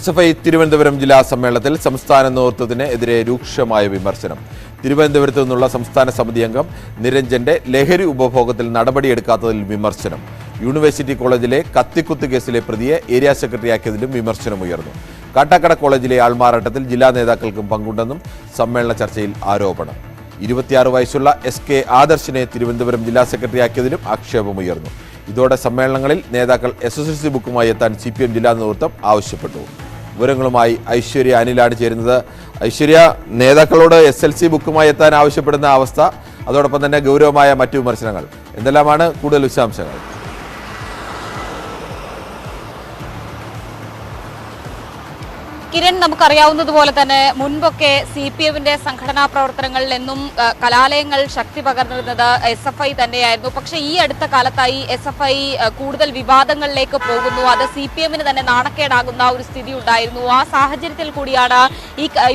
SFI Thiruvananthapuram ജില്ലാ സമ്മേളനത്തിൽ സംസ്ഥാന നേതൃത്വത്തിനെതിരെ രൂക്ഷമായ വിമർശനം. തിരുവനന്തപുരത്തു നിന്നുള്ള സംസ്ഥാന സമിതി അംഗം നിരഞ്ജന്റെ ലഹരി ഉപഭോഗത്തിൽ നടപടിയെടുക്കാത്തതിൽ വിമർശനം. യൂണിവേഴ്സിറ്റി കോളേജിലെ കത്തിക്കുത്ത് കേസിലെ പ്രതിയെ ഏരിയ സെക്രട്ടറിയാക്കിയതിലും വിമർശനമുയർന്നു. കാട്ടാക്കട കോളേജിലെ ആൾമാറാട്ടത്തിൽ ജില്ലാ നേതാക്കൾക്കും പങ്കുണ്ടെന്നും സമ്മേളന ചർച്ചയിൽ ആരോപണം. 26 വയസ്സുള്ള SK ആദർശിനെ തിരുവനന്തപുരം ജില്ലാ സെക്രട്ടറിയാക്കിയതിലും ആക്ഷേപമുയർന്നു. ഇതോടെ സമ്മേളനങ്ങളിൽ നേതാക്കൾ SSLC ബുക്കുമായി എത്താൻ CPM ജില്ലാ നേതൃത്വം ആവശ്യപ്പെട്ടു. വിവരങ്ങളുമായി ഐശ്വര്യ അനിലാണ് ചേരുന്നത്. ഐശ്വര്യ, നേതാക്കളോട് SLC ബുക്കുമായി എത്താൻ ആവശ്യപ്പെടുന്ന അവസ്ഥ, അതോടൊപ്പം തന്നെ ഗൗരവമായ മറ്റു വിമർശനങ്ങൾ, എന്തെല്ലാമാണ് കൂടുതൽ വിശദാംശങ്ങൾ? കിരൺ, നമുക്കറിയാവുന്നതുപോലെ തന്നെ മുൻപൊക്കെ CPMന്റെ സംഘടനാ പ്രവർത്തനങ്ങളിൽ എന്നും കലാലയങ്ങൾ ശക്തി പകർന്നിരുന്നത് SFI തന്നെയായിരുന്നു. പക്ഷേ ഈ അടുത്ത കാലത്തായി SFI കൂടുതൽ വിവാദങ്ങളിലേക്ക് പോകുന്നു. അത് CPMന് തന്നെ നാണക്കേടാകുന്ന ഒരു സ്ഥിതി ഉണ്ടായിരുന്നു. ആ സാഹചര്യത്തിൽ കൂടിയാണ്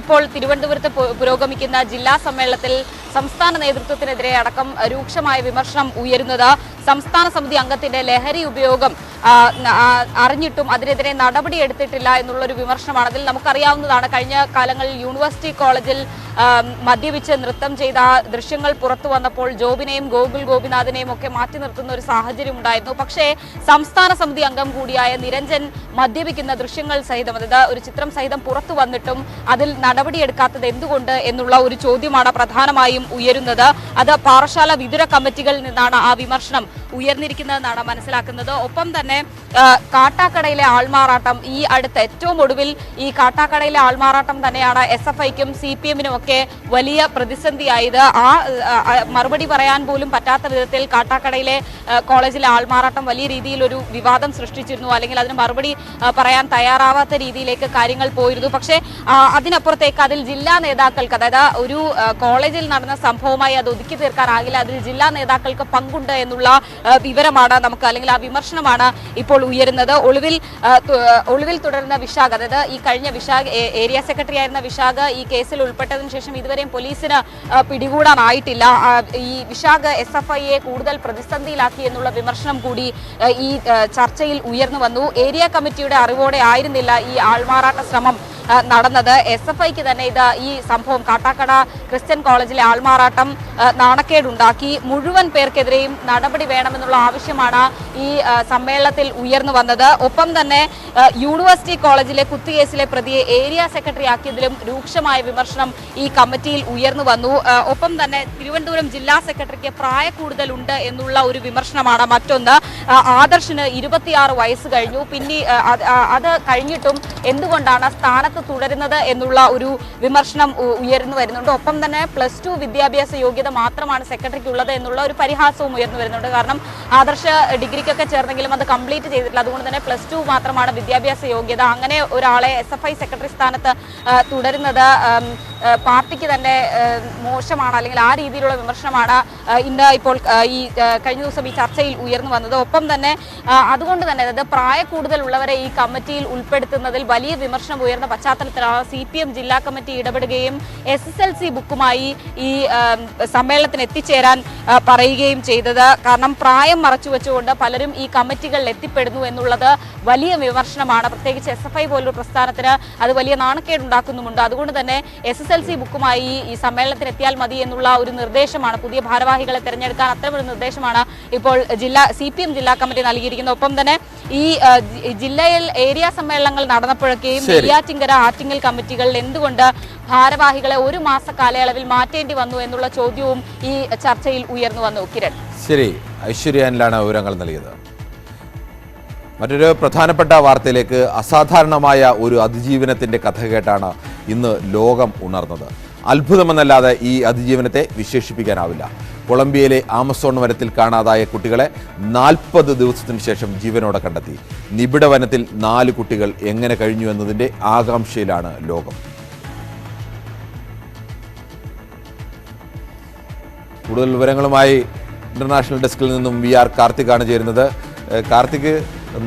ഇപ്പോൾ തിരുവനന്തപുരത്ത് പുരോഗമിക്കുന്ന ജില്ലാ സമ്മേളനത്തിൽ സംസ്ഥാന നേതൃത്വത്തിനെതിരെ അടക്കം രൂക്ഷമായ വിമർശനം ഉയരുന്നത്. സംസ്ഥാന സമിതി അംഗത്തിന്റെ ലഹരി ഉപയോഗം അറിഞ്ഞിട്ടും അതിനെതിരെ നടപടിയെടുത്തിട്ടില്ല എന്നുള്ളൊരു വിമർശനമാണ്. അതിൽ നമുക്കറിയാവുന്നതാണ്, കഴിഞ്ഞ കാലങ്ങളിൽ യൂണിവേഴ്സിറ്റി കോളേജിൽ മദ്യപിച്ച് നൃത്തം ചെയ്ത ദൃശ്യങ്ങൾ പുറത്തു വന്നപ്പോൾ ജോബിനെയും ഗോകുൽ ഗോപിനാഥിനെയും ഒക്കെ മാറ്റി നിർത്തുന്ന ഒരു സാഹചര്യം ഉണ്ടായിരുന്നു. പക്ഷേ സംസ്ഥാന സമിതി അംഗം കൂടിയായ നിരഞ്ജൻ മദ്യപിക്കുന്ന ദൃശ്യങ്ങൾ സഹിതം, അതായത് ഒരു ചിത്രം സഹിതം പുറത്തു വന്നിട്ടും അതിൽ നടപടിയെടുക്കാത്തത് എന്തുകൊണ്ട് എന്നുള്ള ഒരു ചോദ്യമാണ് പ്രധാനമായും ഉയരുന്നത്. അത് പാറശാല വിതുര കമ്മിറ്റികളിൽ നിന്നാണ് ആ വിമർശനം ഉയർന്നിരിക്കുന്നതെന്നാണ് മനസ്സിലാക്കുന്നത്. ഒപ്പം തന്നെ കാട്ടാക്കടയിലെ ആൾമാറാട്ടം, ഈ അടുത്ത് ഏറ്റവും ഒടുവിൽ ഈ കാട്ടാക്കടയിലെ ആൾമാറാട്ടം തന്നെയാണ് SFIക്കും CPMനും ഒക്കെ വലിയ പ്രതിസന്ധിയായത്. ആ മറുപടി പറയാൻ പോലും പറ്റാത്ത വിധത്തിൽ കാട്ടാക്കടയിലെ കോളേജിലെ ആൾമാറാട്ടം വലിയ രീതിയിൽ ഒരു വിവാദം സൃഷ്ടിച്ചിരുന്നു. അല്ലെങ്കിൽ അതിന് മറുപടി പറയാൻ തയ്യാറാവാത്ത രീതിയിലേക്ക് കാര്യങ്ങൾ പോയിരുന്നു. പക്ഷേ അതിനപ്പുറത്തേക്ക് അതിൽ ജില്ലാ നേതാക്കൾക്ക്, അതായത് ഒരു കോളേജിൽ നടന്ന സംഭവമായി അത് ഒതുക്കി തീർക്കാനാകില്ല, അതിൽ ജില്ലാ നേതാക്കൾക്ക് പങ്കുണ്ട് എന്നുള്ള വിവരമാണ് നമുക്ക്, അല്ലെങ്കിൽ ആ വിമർശനമാണ് ഇപ്പോൾ ഉയരുന്നത്. ഒളിവിൽ തുടരുന്ന വിശാഖ്, അതായത് ഈ കഴിഞ്ഞ വിശാഖ് ഏരിയ സെക്രട്ടറി ആയിരുന്ന വിശാഖ് ഈ കേസിൽ ഉൾപ്പെട്ടതിന് ശേഷം ഇതുവരെയും പോലീസിന് പിടികൂടാനായിട്ടില്ല. ഈ വിശാഖ് SFIയെ കൂടുതൽ പ്രതിസന്ധിയിലാക്കി എന്നുള്ള വിമർശനം കൂടി ഈ ചർച്ചയിൽ ഉയർന്നു വന്നു. ഏരിയ കമ്മിറ്റിയുടെ അറിവോടെ ആയിരുന്നില്ല ഈ ആൾമാറാട്ട ശ്രമം നടന്നത്. SFIക്ക് തന്നെ ഈ സംഭവം, കാട്ടാക്കട ക്രിസ്ത്യൻ കോളേജിലെ ആൾമാറാട്ടം നാണക്കേടുണ്ടാക്കി. മുഴുവൻ പേർക്കെതിരെയും നടപടി വേണമെന്നുള്ള ആവശ്യമാണ് ഈ സമ്മേളനത്തിൽ ഉയർന്നു വന്നത്. ഒപ്പം തന്നെ യൂണിവേഴ്സിറ്റി കോളേജിലെ കുത്തുകേസിലെ പ്രതിയെ ഏരിയ സെക്രട്ടറി ആക്കിയതിലും രൂക്ഷമായ വിമർശനം ഈ കമ്മിറ്റിയിൽ ഉയർന്നു വന്നു. ഒപ്പം തന്നെ തിരുവനന്തപുരം ജില്ലാ സെക്രട്ടറിക്ക് പ്രായക്കൂടുതലുണ്ട് എന്നുള്ള ഒരു വിമർശനമാണ് മറ്റൊന്ന്. ആദർശിന് 26 വയസ്സ് കഴിഞ്ഞു. പിന്നെ അത് കഴിഞ്ഞിട്ടും എന്തുകൊണ്ടാണ് സ്ഥാനത്ത് തുടരുന്നത് എന്നുള്ള ഒരു വിമർശനം ഉയർന്നു വരുന്നുണ്ട്. ഒപ്പം തന്നെ +2 വിദ്യാഭ്യാസ യോഗ്യത മാത്രമാണ് സെക്രട്ടറിക്ക് ഉള്ളത് എന്നുള്ള ഒരു പരിഹാസവും ഉയർന്നു വരുന്നുണ്ട്. കാരണം ആദർശ് ഡിഗ്രിക്കൊക്കെ ചേർന്നെങ്കിലും അത് കംപ്ലീറ്റ് ചെയ്തിട്ടില്ല. അതുകൊണ്ട് തന്നെ +2 മാത്രമാണ് വിദ്യാഭ്യാസ യോഗ്യത. അങ്ങനെ ഒരാളെ SFI സെക്രട്ടറി സ്ഥാനത്ത് തുടരുന്നത് പാർട്ടിക്ക് തന്നെ മോശമാണ്, അല്ലെങ്കിൽ ആ രീതിയിലുള്ള വിമർശനമാണ് ഇന്ന് ഇപ്പോൾ ഈ കഴിഞ്ഞ ദിവസം ഈ ചർച്ചയിൽ ഉയർന്നു വന്നത്. ഒപ്പം തന്നെ അതുകൊണ്ട് തന്നെ, അതായത് പ്രായക്കൂടുതലുള്ളവരെ ഈ കമ്മിറ്റിയിൽ ഉൾപ്പെടുത്തുന്നതിൽ വലിയ വിമർശനം ഉയർന്ന പശ്ചാത്തലത്തിലാണ് CPM ജില്ലാ കമ്മിറ്റി ഇടപെടുകയും SSLC ബുക്കുമായി ഈ സമ്മേളനത്തിന് എത്തിച്ചേരാൻ പറയുകയും ചെയ്തത്. കാരണം പ്രായം മറച്ചു വെച്ചുകൊണ്ട് പലരും ഈ കമ്മിറ്റികളിൽ എത്തിപ്പെടുന്നു എന്നുള്ളത് വലിയ വിമർശനമാണ്. പ്രത്യേകിച്ച് SFI പോലൊരു പ്രസ്ഥാനത്തിന് അത് വലിയ നാണക്കേടുണ്ടാക്കുന്നുമുണ്ട്. അതുകൊണ്ട് തന്നെ SSLC ബുക്കുമായി ഈ സമ്മേളനത്തിന് എത്തിയാൽ മതി എന്നുള്ള ഒരു നിർദ്ദേശമാണ്, പുതിയ ഭാരവാഹികളെ തിരഞ്ഞെടുക്കാൻ അത്തരമൊരു നിർദ്ദേശമാണ് ഇപ്പോൾ CPM ജില്ലാ കമ്മിറ്റി നൽകിയിരിക്കുന്നത്. ഒപ്പം തന്നെ ഈ ജില്ലയിൽ ഏരിയ സമ്മേളനങ്ങൾ നടന്നപ്പോഴൊക്കെയും നെയ്യാറ്റിങ്കര, ആറ്റിങ്ങൽ കമ്മിറ്റികളിൽ എന്തുകൊണ്ട് ഭാരവാഹികളെ 1 മാസ കാലയളവിൽ മാറ്റേണ്ടി വന്നു എന്നുള്ള ചോദ്യവും ഈ ചർച്ചയിൽ ഉയർന്നു വന്നു. കിരൺ, ശരി, ഐശ്വര്യാനിലാണ് വിവരങ്ങൾ നൽകിയത്. മറ്റൊരു പ്രധാനപ്പെട്ട വാർത്തയിലേക്ക്. അസാധാരണമായ ഒരു അതിജീവനത്തിന്റെ കഥ കേട്ടാണ് ഇന്ന് ലോകം ഉണർന്നത്. അത്ഭുതമെന്നല്ലാതെ ഈ അതിജീവനത്തെ വിശേഷിപ്പിക്കാനാവില്ല. കൊളംബിയയിലെ ആമസോൺ വനത്തിൽ കാണാതായ കുട്ടികളെ 40 ദിവസത്തിനു ശേഷം ജീവനോടെ കണ്ടെത്തി. നിബിഡ വനത്തിൽ 4 കുട്ടികൾ എങ്ങനെ കഴിഞ്ഞു എന്നതിന്റെ ആകാംക്ഷയിലാണ് ലോകം. കൂടുതൽ വിവരങ്ങളുമായി ഇന്റർനാഷണൽ ഡെസ്കിൽ നിന്നും VR കാർത്തികാണ് ചേരുന്നത്. കാർത്തിക്,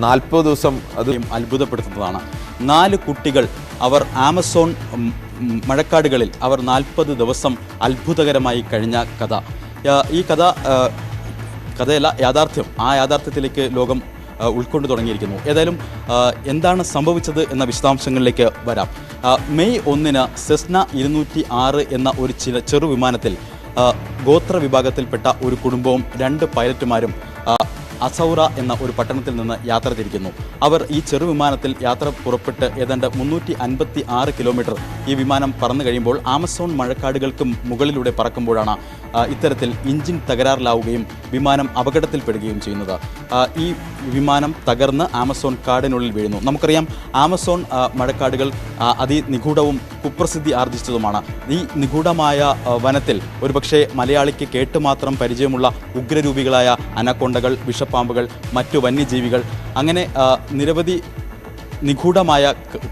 40 ദിവസം അത് അത്ഭുതപ്പെടുത്തുന്നതാണ്. 4 കുട്ടികൾ അവർ ആമസോൺ മഴക്കാടുകളിൽ അവർ 40 ദിവസം അത്ഭുതകരമായി കഴിഞ്ഞ കഥ. ഈ കഥയല്ല യാഥാർത്ഥ്യം. ആ യാഥാർത്ഥ്യത്തിലേക്ക് ലോകം ഉൾക്കൊണ്ടു തുടങ്ങിയിരിക്കുന്നു. ഏതായാലും എന്താണ് സംഭവിച്ചത് എന്ന വിശദാംശങ്ങളിലേക്ക് വരാം. മെയ് 1 സെസ്ന 206 എന്ന ഒരു ചെറു വിമാനത്തിൽ ഗോത്ര വിഭാഗത്തിൽപ്പെട്ട ഒരു കുടുംബവും 2 പൈലറ്റുമാരും അസൗറ എന്ന ഒരു പട്ടണത്തിൽ നിന്ന് യാത്ര തിരിക്കുന്നു. അവർ ഈ ചെറുവിമാനത്തിൽ യാത്ര പുറപ്പെട്ട് ഏതാണ്ട് 356 കിലോമീറ്റർ ഈ വിമാനം പറന്നു കഴിയുമ്പോൾ ആമസോൺ മഴക്കാടുകൾക്ക് മുകളിലൂടെ പറക്കുമ്പോഴാണ് ഇത്തരത്തിൽ എഞ്ചിൻ തകരാറിലാവുകയും വിമാനം അപകടത്തിൽപ്പെടുകയും ചെയ്യുന്നത്. ഈ വിമാനം തകർന്ന് ആമസോൺ കാടിനുള്ളിൽ വീഴുന്നു. നമുക്കറിയാം ആമസോൺ മഴക്കാടുകൾ അതിനിഗൂഢവും കുപ്രസിദ്ധി ആർജിച്ചതുമാണ്. ഈ നിഗൂഢമായ വനത്തിൽ ഒരുപക്ഷെ മലയാളിക്ക് കേട്ടുമാത്രം പരിചയമുള്ള ഉഗ്രരൂപികളായ അനക്കൊണ്ടകൾ, വിഷപ്പാമ്പുകൾ, മറ്റു വന്യജീവികൾ, അങ്ങനെ നിരവധി നിഗൂഢമായ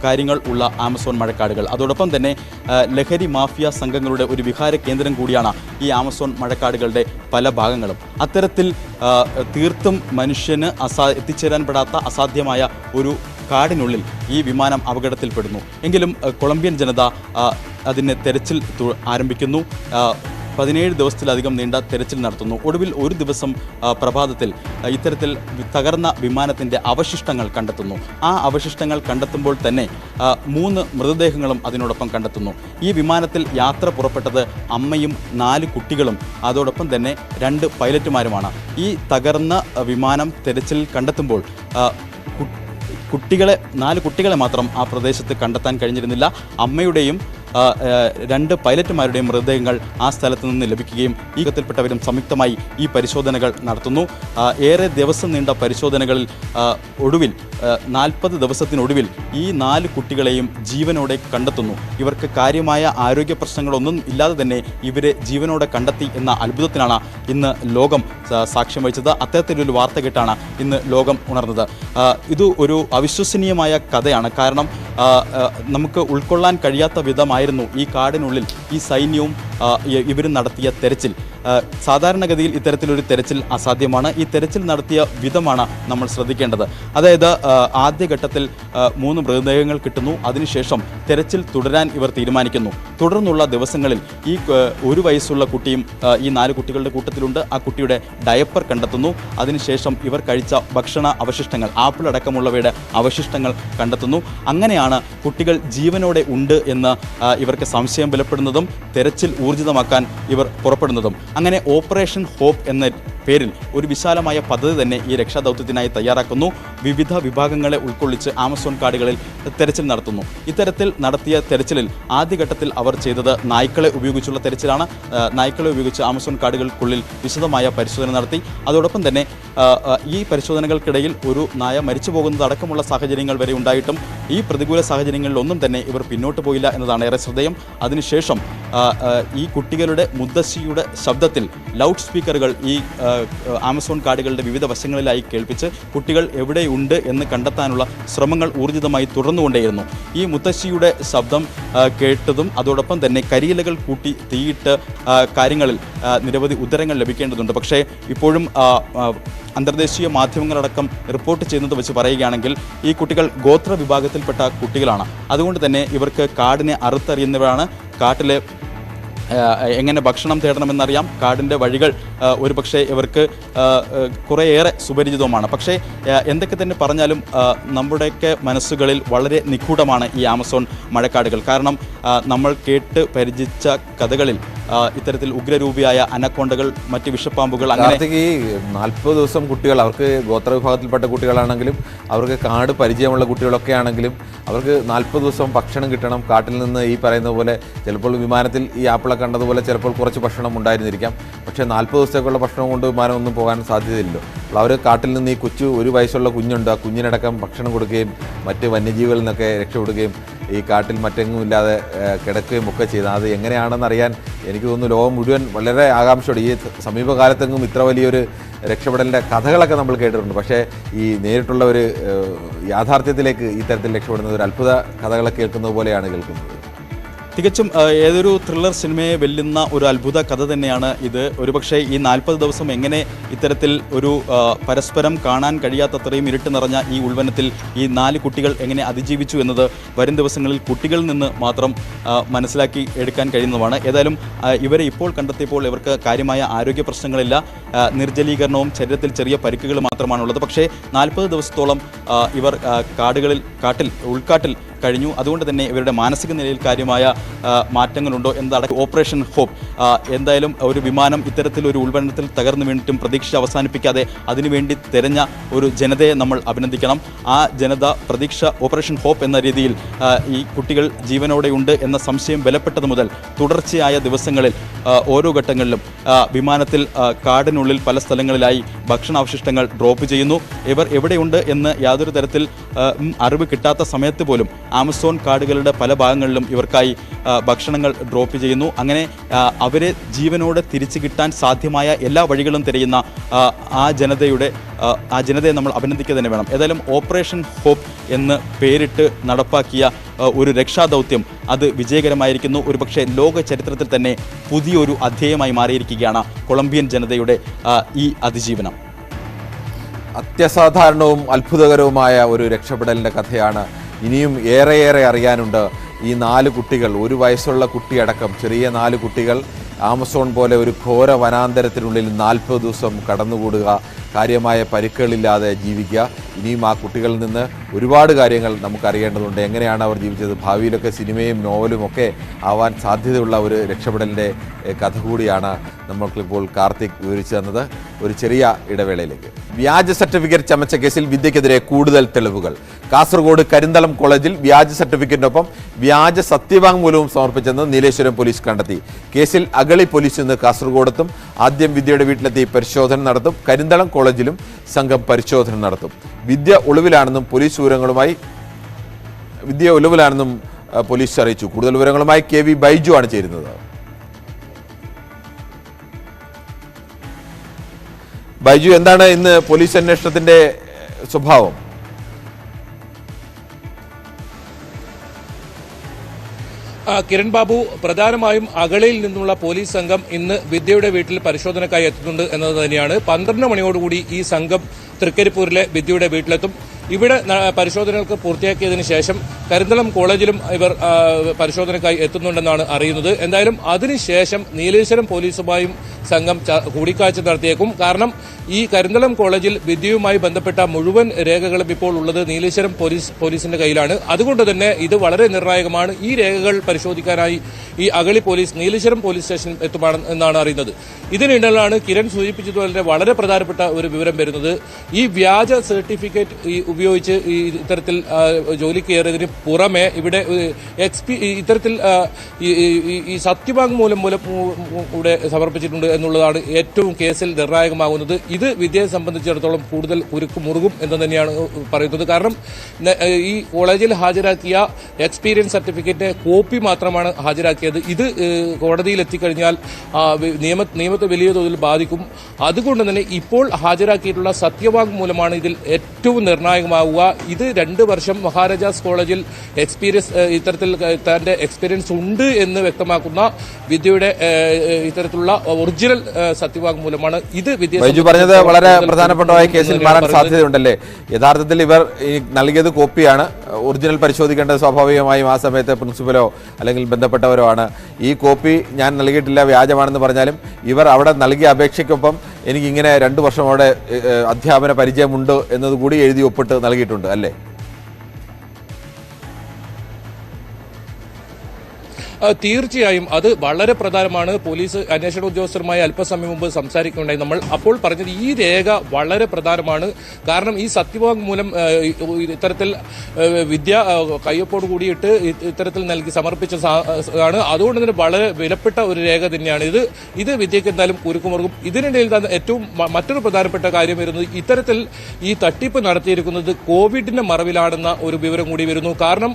കാര്യങ്ങൾ ഉള്ള ആമസോൺ മഴക്കാടുകൾ. അതോടൊപ്പം തന്നെ ലഹരി മാഫിയ സംഘങ്ങളുടെ ഒരു വിഹാര കേന്ദ്രം കൂടിയാണ് ഈ ആമസോൺ മഴക്കാടുകളുടെ പല ഭാഗങ്ങളും. അത്തരത്തിൽ തീർത്തും മനുഷ്യന് എത്തിച്ചേരാൻ പെടാത്ത അസാധ്യമായ ഒരു കാടിനുള്ളിൽ ഈ വിമാനം അപകടത്തിൽപ്പെടുന്നു. എങ്കിലും കൊളംബിയൻ ജനത അതിന് തെരച്ചിൽ ആരംഭിക്കുന്നു. 17 ദിവസത്തിലധികം നീണ്ട തെരച്ചിൽ നടത്തുന്നു. ഒടുവിൽ ഒരു ദിവസം പ്രഭാതത്തിൽ ഇത്തരത്തിൽ തകർന്ന വിമാനത്തിൻ്റെ അവശിഷ്ടങ്ങൾ കണ്ടെത്തുന്നു. ആ അവശിഷ്ടങ്ങൾ കണ്ടെത്തുമ്പോൾ തന്നെ 3 മൃതദേഹങ്ങളും അതിനോടൊപ്പം കണ്ടെത്തുന്നു. ഈ വിമാനത്തിൽ യാത്ര പുറപ്പെട്ടത് അമ്മയും 4 കുട്ടികളും അതോടൊപ്പം തന്നെ 2 പൈലറ്റുമാരുമാണ്. ഈ തകർന്ന വിമാനം തെരച്ചിൽ കണ്ടെത്തുമ്പോൾ കുട്ടികളെ 4 കുട്ടികളെ മാത്രം ആ പ്രദേശത്ത് കണ്ടെത്താൻ കഴിഞ്ഞിരുന്നില്ല. അമ്മയുടെയും 2 പൈലറ്റുമാരുടെയും മൃതദേഹങ്ങൾ ആ സ്ഥലത്ത് നിന്ന് ലഭിക്കുകയും ഈ ഘട്ടത്തിൽപ്പെട്ടവരും സംയുക്തമായി ഈ പരിശോധനകൾ നടത്തുന്നു. ഏറെ ദിവസം നീണ്ട പരിശോധനകളിൽ ഒടുവിൽ 40 ദിവസത്തിനൊടുവിൽ ഈ 4 കുട്ടികളെയും ജീവനോടെ കണ്ടെത്തുന്നു. ഇവർക്ക് കാര്യമായ ആരോഗ്യ പ്രശ്നങ്ങളൊന്നും ഇല്ലാതെ തന്നെ ഇവരെ ജീവനോടെ കണ്ടെത്തി എന്ന അത്ഭുതത്തിനാണ് ഇന്ന് ലോകം സാക്ഷ്യം വഹിച്ചത്. അത്തരത്തിലൊരു വാർത്ത കേട്ടാണ് ഇന്ന് ലോകം ഉണർന്നത്. ഇത് ഒരു അവിശ്വസനീയമായ കഥയാണ്. കാരണം നമുക്ക് ഉൾക്കൊള്ളാൻ കഴിയാത്ത വിധമായിരുന്നു ഈ കാടിനുള്ളിൽ ഈ സൈന്യവും ഇവരും നടത്തിയ തെരച്ചിൽ. സാധാരണഗതിയിൽ ഇത്തരത്തിലൊരു തെരച്ചിൽ അസാധ്യമാണ്. ഈ തെരച്ചിൽ നടത്തിയ വിധമാണ് നമ്മൾ ശ്രദ്ധിക്കേണ്ടത്. അതായത് ആദ്യഘട്ടത്തിൽ 3 മൃതദേഹങ്ങൾ കിട്ടുന്നു. അതിനുശേഷം തെരച്ചിൽ തുടരാൻ ഇവർ തീരുമാനിക്കുന്നു. തുടർന്നുള്ള ദിവസങ്ങളിൽ ഈ 1 വയസ്സുള്ള കുട്ടിയും ഈ 4 കുട്ടികളുടെ കൂട്ടത്തിലുണ്ട്. ആ കുട്ടിയുടെ ഡയപ്പർ കണ്ടെത്തുന്നു. അതിനുശേഷം ഇവർ കഴിച്ച ഭക്ഷണ അവശിഷ്ടങ്ങൾ, ആപ്പിൾ അടക്കമുള്ളവയുടെ അവശിഷ്ടങ്ങൾ കണ്ടെത്തുന്നു. അങ്ങനെയാണ് കുട്ടികൾ ജീവനോടെ ഉണ്ട് എന്ന് ഇവർക്ക് സംശയം ബലപ്പെടുന്നതും തെരച്ചിൽ ഊർജിതമാക്കാൻ ഇവർ പുറപ്പെടുന്നതും. അങ്ങനെ ഓപ്പറേഷൻ ഹോപ്പ് എന്ന പേരിൽ ഒരു വിശാലമായ പദ്ധതി തന്നെ ഈ രക്ഷാദൗത്യത്തിനായി തയ്യാറാക്കുന്നു. വിവിധ വിഭാഗങ്ങളെ ഉൾക്കൊള്ളിച്ച് ആമസോൺ കാടുകളിൽ തെരച്ചിൽ നടത്തുന്നു. ഇത്തരത്തിൽ നടത്തിയ തെരച്ചിലിൽ ആദ്യഘട്ടത്തിൽ അവർ ചെയ്തത് നായ്ക്കളെ ഉപയോഗിച്ചുള്ള തെരച്ചിലാണ്. നായ്ക്കളെ ഉപയോഗിച്ച് ആമസോൺ കാടുകൾക്കുള്ളിൽ വിശദമായ പരിശോധന നടത്തി. അതോടൊപ്പം തന്നെ ഈ പരിശോധനകൾക്കിടയിൽ ഒരു നായ മരിച്ചു പോകുന്നതടക്കമുള്ള സാഹചര്യങ്ങൾ വരെ ഉണ്ടായിട്ടും ഈ പ്രതികൂല സാഹചര്യങ്ങളിലൊന്നും തന്നെ ഇവർ പിന്നോട്ട് പോയില്ല എന്നതാണ് ഏറെ ശ്രദ്ധേയം. അതിനുശേഷം ഈ കുട്ടികളുടെ മുത്തശ്ശിയുടെ ശബ്ദത്തിൽ ലൗഡ് സ്പീക്കറുകൾ ഈ ആമസോൺ കാടുകളുടെ വിവിധ വശങ്ങളിലായി കേൾപ്പിച്ച് കുട്ടികൾ എവിടെയുണ്ട് എന്ന് കണ്ടെത്താനുള്ള ശ്രമങ്ങൾ ഊർജിതമായി തുടർന്നുകൊണ്ടേയിരുന്നു. ഈ മുത്തശ്ശിയുടെ ശബ്ദം കേട്ടതും അതോടൊപ്പം തന്നെ കരിയിലകൾ കൂട്ടി തീയിട്ട് കാര്യങ്ങളിൽ നിരവധി ഉത്തരങ്ങൾ ലഭിക്കേണ്ടതുണ്ട്. പക്ഷേ ഇപ്പോഴും അന്തർദേശീയ മാധ്യമങ്ങളടക്കം റിപ്പോർട്ട് ചെയ്യുന്നത് വെച്ച് പറയുകയാണെങ്കിൽ ഈ കുട്ടികൾ ഗോത്ര വിഭാഗത്തിൽപ്പെട്ട കുട്ടികളാണ്. അതുകൊണ്ട് തന്നെ ഇവർക്ക് കാടിനെ അറുത്തറിയുന്നവരാണ്. കാട്ടിലെ എങ്ങനെ ഭക്ഷണം തേടണമെന്നറിയാം. കാടിൻ്റെ വഴികൾ ഒരുപക്ഷെ ഇവർക്ക് കുറേയേറെ സുപരിചിതവുമാണ്. പക്ഷേ എന്തൊക്കെ തന്നെ പറഞ്ഞാലും നമ്മുടെയൊക്കെ മനസ്സുകളിൽ വളരെ നിഗൂഢമാണ് ഈ ആമസോൺ മഴക്കാടുകൾ. കാരണം നമ്മൾ കേട്ട് പരിചിച്ച കഥകളിൽ ഇത്തരത്തിൽ ഉഗ്രരൂപിയായ അനക്കൊണ്ടകൾ, മറ്റ് വിഷപ്പാമ്പുകൾ, അങ്ങനെ ഈ 40 ദിവസം കുട്ടികൾ, അവർക്ക് ഗോത്ര വിഭാഗത്തിൽപ്പെട്ട കുട്ടികളാണെങ്കിലും അവർക്ക് കാട് പരിചയമുള്ള കുട്ടികളൊക്കെ ആണെങ്കിലും അവർക്ക് 40 ദിവസം ഭക്ഷണം കിട്ടണം. കാട്ടിൽ നിന്ന് ഈ പറയുന്ന പോലെ ചിലപ്പോൾ വിമാനത്തിൽ ഈ ആപ്പിളൊക്കെ കണ്ടതുപോലെ ചിലപ്പോൾ കുറച്ച് ഭക്ഷണം ഉണ്ടായിരുന്നിരിക്കാം. പക്ഷേ 40 ദിവസത്തേക്കുള്ള ഭക്ഷണം കൊണ്ട് വിമാനമൊന്നും പോകാൻ സാധ്യതയില്ലല്ലോ. അപ്പോൾ അവർ കാട്ടിൽ നിന്ന് ഈ 1 വയസ്സുള്ള കുഞ്ഞുണ്ട്. ആ കുഞ്ഞിനടക്കം ഭക്ഷണം കൊടുക്കുകയും മറ്റ് വന്യജീവികളിൽ നിന്നൊക്കെ രക്ഷപ്പെടുകയും ഈ കാട്ടിൽ മറ്റെങ്ങും ഇല്ലാതെ കിടക്കുകയും ഒക്കെ ചെയ്ത് അത് എങ്ങനെയാണെന്നറിയാൻ എനിക്ക് തോന്നുന്നു ലോകം മുഴുവൻ വളരെ ആകാംക്ഷയോടെ. ഈ സമീപകാലത്തെങ്ങും ഇത്ര വലിയൊരു രക്ഷപ്പെടലിൻ്റെ കഥകളൊക്കെ നമ്മൾ കേട്ടിട്ടുണ്ട്. പക്ഷേ ഈ നേരിട്ടുള്ള ഒരു യാഥാർത്ഥ്യത്തിലേക്ക് ഈ തരത്തിൽ രക്ഷപ്പെടുന്നത് ഒരു അത്ഭുത കഥകളൊക്കെ കേൾക്കുന്നത് പോലെയാണ് കേൾക്കുന്നത്. തികച്ചും ഏതൊരു ത്രില്ലർ സിനിമയെ വെല്ലുന്ന ഒരു അത്ഭുത കഥ തന്നെയാണ് ഇത്. ഒരുപക്ഷെ ഈ 40 ദിവസം എങ്ങനെ ഇത്തരത്തിൽ ഒരു പരസ്പരം കാണാൻ കഴിയാത്തത്രയും ഇരുട്ട് നിറഞ്ഞ ഈ ഉൾവനത്തിൽ ഈ 4 കുട്ടികൾ എങ്ങനെ അതിജീവിച്ചു എന്നത് വരും ദിവസങ്ങളിൽ കുട്ടികളിൽ നിന്ന് മാത്രം മനസ്സിലാക്കി എടുക്കാൻ കഴിയുന്നതാണ്. ഏതായാലും ഇവരെ ഇപ്പോൾ കണ്ടെത്തിയപ്പോൾ ഇവർക്ക് കാര്യമായ ആരോഗ്യ പ്രശ്നങ്ങളില്ല. നിർജ്ജലീകരണവും ശരീരത്തിൽ ചെറിയ പരിക്കുകൾ മാത്രമാണുള്ളത്. പക്ഷേ 40 ദിവസത്തോളം ഇവർ ഉൾക്കാട്ടിൽ കഴിഞ്ഞു. അതുകൊണ്ട് തന്നെ ഇവരുടെ മാനസിക നിലയിൽ കാര്യമായ മാറ്റങ്ങളുണ്ടോ എന്നതാണ് ഓപ്പറേഷൻ ഹോപ്പ്. എന്തായാലും ഒരു വിമാനം ഇത്തരത്തിലൊരു ഉൾവനത്തിൽ തകർന്നു വീണിട്ടും പ്രതീക്ഷ അവസാനിപ്പിക്കാതെ അതിനുവേണ്ടി തിരഞ്ഞ ഒരു ജനതയെ നമ്മൾ അഭിനന്ദിക്കണം. ആ ജനത പ്രതീക്ഷ ഓപ്പറേഷൻ ഹോപ്പ് എന്ന രീതിയിൽ ഈ കുട്ടികൾ ജീവനോടെയുണ്ട് എന്ന സംശയം ബലപ്പെട്ടത് മുതൽ തുടർച്ചയായ ദിവസങ്ങളിൽ ഓരോ ഘട്ടങ്ങളിലും വിമാനത്തിൽ കാടിനുള്ളിൽ പല സ്ഥലങ്ങളിലായി ഭക്ഷണാവശിഷ്ടങ്ങൾ ഡ്രോപ്പ് ചെയ്യുന്നു. ഇവർ എവിടെയുണ്ട് എന്ന് യാതൊരു തരത്തിൽ അറിവ് കിട്ടാത്ത സമയത്ത് പോലും ആമസോൺ കാടുകളുടെ പല ഭാഗങ്ങളിലും ഇവർക്കായി ഭക്ഷണങ്ങൾ ഡ്രോപ്പ് ചെയ്യുന്നു. അങ്ങനെ അവരെ ജീവനോടെ തിരിച്ചു കിട്ടാൻ സാധ്യമായ എല്ലാ വഴികളും തിരയുന്ന ആ ജനതയെ നമ്മൾ അഭിനന്ദിക്കുക തന്നെ വേണം. ഏതായാലും ഓപ്പറേഷൻ ഹോപ്പ് എന്ന് പേരിട്ട് നടപ്പാക്കിയ ഒരു രക്ഷാദൗത്യം അത് വിജയകരമായിരിക്കുന്നു. ഒരുപക്ഷെ ലോക ചരിത്രത്തിൽ തന്നെ പുതിയൊരു അധ്യായമായി മാറിയിരിക്കുകയാണ് കൊളംബിയൻ ജനതയുടെ ഈ അതിജീവനം. അത്യസാധാരണവും അത്ഭുതകരവുമായ ഒരു രക്ഷപ്പെടലിൻ്റെ കഥയാണ്. ഇനിയും ഏറെയേറെ അറിയാനുണ്ട്. ഈ 4 കുട്ടികൾ, 1 വയസ്സുള്ള കുട്ടിയടക്കം ചെറിയ 4 കുട്ടികൾ ആമസോൺ പോലെ ഒരു ഘോര വനാന്തരത്തിനുള്ളിൽ 40 ദിവസം കടന്നുകൂടുക, കാര്യമായ പരിക്കുകളില്ലാതെ ജീവിക്കുക. ഇനിയും ആ കുട്ടികളിൽ നിന്ന് ഒരുപാട് കാര്യങ്ങൾ നമുക്കറിയേണ്ടതുണ്ട്. എങ്ങനെയാണ് അവർ ജീവിച്ചത്, ഭാവിയിലൊക്കെ സിനിമയും നോവലും ഒക്കെ ആവാൻ സാധ്യതയുള്ള ഒരു രക്ഷപ്പെടലിൻ്റെ കഥ കൂടിയാണ് നമ്മൾക്കിപ്പോൾ കാർത്തിക് വിവരിച്ചു തന്നത്. ഒരു ചെറിയ ഇടവേളയിലേക്ക്. വ്യാജ സർട്ടിഫിക്കറ്റ് ചമച്ച കേസിൽ വിദ്യക്കെതിരെ കൂടുതൽ തെളിവുകൾ. കാസർഗോഡ് കരിന്തളം കോളേജിൽ വ്യാജ സർട്ടിഫിക്കറ്റിനൊപ്പം വ്യാജ സത്യവാങ്മൂലവും സമർപ്പിച്ചെന്ന് നീലേശ്വരം പോലീസ് കണ്ടെത്തി. കേസിൽ അഗളി പോലീസ് ഇന്ന് കാസർഗോഡെത്തും. ആദ്യം വിദ്യയുടെ വീട്ടിലെത്തി പരിശോധന നടത്തും. കരിന്തളം കോളേജിലും സംഘം പരിശോധന നടത്തും. വിദ്യ ഒളിവിലാണെന്നും പോലീസ് അറിയിച്ചു. കൂടുതൽ വിവരങ്ങളുമായി KV ബൈജു ആണ് ചേരുന്നത്. ബൈജു, എന്താണ് ഇന്ന് പോലീസ് അന്വേഷണത്തിന്റെ സ്വഭാവം? കിരൺ ബാബു, പ്രധാനമായും അഗളിയിൽ നിന്നുള്ള പോലീസ് സംഘം ഇന്ന് വിദ്യയുടെ വീട്ടിൽ പരിശോധനക്കായി എത്തുന്നുണ്ട് എന്നത് തന്നെയാണ്. 12 മണിയോടുകൂടി ഈ സംഘം തൃക്കരിപ്പൂരിലെ വിദ്യയുടെ വീട്ടിലെത്തും. ഇവിടെ പരിശോധനകൾക്ക് പൂർത്തിയാക്കിയതിനു ശേഷം കരിന്തളം കോളേജിലും ഇവർ പരിശോധനക്കായി എത്തുന്നുണ്ടെന്നാണ് അറിയുന്നത്. എന്തായാലും അതിനുശേഷം നീലേശ്വരം പോലീസുമായും സംഘം കൂടിക്കാഴ്ച നടത്തിയേക്കും. കാരണം ഈ കരിന്തളം കോളേജിൽ വിദ്യയുമായി ബന്ധപ്പെട്ട മുഴുവൻ രേഖകളും ഇപ്പോൾ ഉള്ളത് നീലേശ്വരം പോലീസിന്റെ കയ്യിലാണ്. അതുകൊണ്ട് തന്നെ ഇത് വളരെ നിർണായകമാണ്. ഈ രേഖകൾ പരിശോധിക്കാനായി ഈ അഗളി പോലീസ് നീലേശ്വരം പോലീസ് സ്റ്റേഷനിൽ എത്തുമെന്നാണ് അറിയുന്നത്. ഇതിനിടയിലാണ് കിരൺ സൂചിപ്പിച്ചതുപോലെ വളരെ പ്രധാനപ്പെട്ട ഒരു വിവരം വരുന്നത്. ഈ വ്യാജ സർട്ടിഫിക്കറ്റ് ഉപയോഗിച്ച് ഇത്തരത്തിൽ ജോലിക്ക് കയറിയതിന് പുറമെ ഇവിടെ ഇത്തരത്തിൽ ഈ സത്യവാങ്മൂലം ഇവിടെ സമർപ്പിച്ചിട്ടുണ്ട് എന്നുള്ളതാണ് ഏറ്റവും കേസിൽ നിർണായകമാകുന്നത്. ഇത് വിദ്യയെ സംബന്ധിച്ചിടത്തോളം കൂടുതൽ മുറുകും എന്ന് തന്നെയാണ് പറയുന്നത്. കാരണം ഈ കോളേജിൽ ഹാജരാക്കിയ എക്സ്പീരിയൻസ് സർട്ടിഫിക്കറ്റ് കോപ്പി മാത്രമാണ് ഹാജരാക്കിയത്. ഇത് കോടതിയിൽ എത്തിക്കഴിഞ്ഞാൽ നിയമത്തെ വലിയ തോതിൽ ബാധിക്കും. അതുകൊണ്ട് തന്നെ ഇപ്പോൾ ഹാജരാക്കിയിട്ടുള്ള സത്യവാങ്മൂലമാണ് ഇതിൽ ഏറ്റവും നിർണായകമാവുക. ഇത് 2 വർഷം മഹാരാജാസ് കോളേജിൽ ഇത്തരത്തിൽ തന്റെ എക്സ്പീരിയൻസ് ഉണ്ട് എന്ന് വ്യക്തമാക്കുന്ന വിദ്യയുടെ ഇത്തരത്തിലുള്ള ഒറിജിനൽ സത്യവാങ്മൂലമാണ്. ഇത് ബൈജു പറഞ്ഞത് വളരെ പ്രധാനപ്പെട്ടതായ കേസിൽ മാറാൻ സാധ്യതയുണ്ടല്ലേ? യഥാർത്ഥത്തിൽ ഇവർ നൽകിയത് കോപ്പിയാണ്. ഒറിജിനൽ പരിശോധിക്കേണ്ടത് സ്വാഭാവികമായും ആ സമയത്ത് പ്രിൻസിപ്പലോ അല്ലെങ്കിൽ ബന്ധപ്പെട്ടവരോ ആണ്. ഈ കോപ്പി ഞാൻ നൽകിയിട്ടില്ല, വ്യാജമാണെന്ന് പറഞ്ഞാലും ഇവർ അവിടെ നൽകിയ അപേക്ഷയ്ക്കൊപ്പം എനിക്കിങ്ങനെ 2 വർഷം അവിടെ അധ്യാപന പരിചയമുണ്ട് എന്നതുകൂടി എഴുതി ഒപ്പിട്ട് നൽകിയിട്ടുണ്ട് അല്ലേ? തീർച്ചയായും അത് വളരെ പ്രധാനമാണ്. പോലീസ് അന്വേഷണ ഉദ്യോഗസ്ഥരുമായി അല്പസമയം മുമ്പ് സംസാരിക്കുകയുണ്ടായി നമ്മൾ. അപ്പോൾ പറഞ്ഞത് ഈ രേഖ വളരെ പ്രധാനമാണ്. കാരണം ഈ സത്യവാങ്മൂലം ഇത്തരത്തിൽ വിദ്യ കയ്യൊപ്പോട് കൂടിയിട്ട് ഇത്തരത്തിൽ നൽകി സമർപ്പിച്ചതാണ്. അതുകൊണ്ട് തന്നെ വളരെ വിലപ്പെട്ട ഒരു രേഖ തന്നെയാണ് ഇത് വിദ്യയ്ക്ക് എന്തായാലും കുരുക്കുമുറുകും. ഇതിനിടയിൽ തന്നെ ഏറ്റവും മറ്റൊരു പ്രധാനപ്പെട്ട കാര്യം വരുന്നത് ഇത്തരത്തിൽ ഈ തട്ടിപ്പ് നടത്തിയിരിക്കുന്നത് കോവിഡിന്റെ മറവിലാണെന്ന ഒരു വിവരം കൂടി വരുന്നു. കാരണം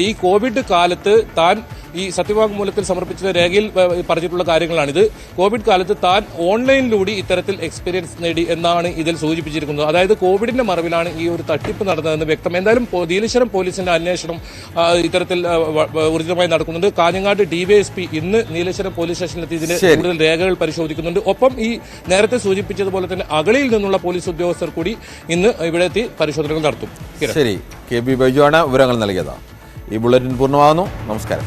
ഈ കോവിഡ് കാലത്ത് താൻ ഈ സത്യവാങ്മൂലത്തിൽ സമർപ്പിച്ച രേഖയിൽ പറഞ്ഞിട്ടുള്ള കാര്യങ്ങളാണിത്. കോവിഡ് കാലത്ത് താൻ ഓൺലൈനിലൂടെ ഇത്തരത്തിൽ എക്സ്പീരിയൻസ് നേടി എന്നാണ് ഇതിൽ സൂചിപ്പിച്ചിരിക്കുന്നത്. അതായത് കോവിഡിന്റെ മറവിലാണ് ഈ ഒരു തട്ടിപ്പ് നടന്നതെന്ന് വ്യക്തം. എന്തായാലും നീലേശ്വരം പോലീസിന്റെ അന്വേഷണം ഇത്തരത്തിൽ ഊർജിതമായി നടക്കുന്നുണ്ട്. കാഞ്ഞങ്ങാട് ഡിവൈഎസ്പി ഇന്ന് നീലേശ്വരം പോലീസ് സ്റ്റേഷനിലെത്തി ഇതിന്റെ കൂടുതൽ രേഖകൾ പരിശോധിക്കുന്നുണ്ട്. ഒപ്പം ഈ നേരത്തെ സൂചിപ്പിച്ചതുപോലെ തന്നെ അഗളിയിൽ നിന്നുള്ള പോലീസ് ഉദ്യോഗസ്ഥർ കൂടി ഇന്ന് ഇവിടെ എത്തി പരിശോധനകൾ നടത്തും. ശരി, കെ ബി ബൈജു ആണ് വിവരങ്ങൾ നൽകിയത്. ഈ ബുള്ളറ്റിൻ പൂർണ്ണമാകുന്നു. നമസ്കാരം.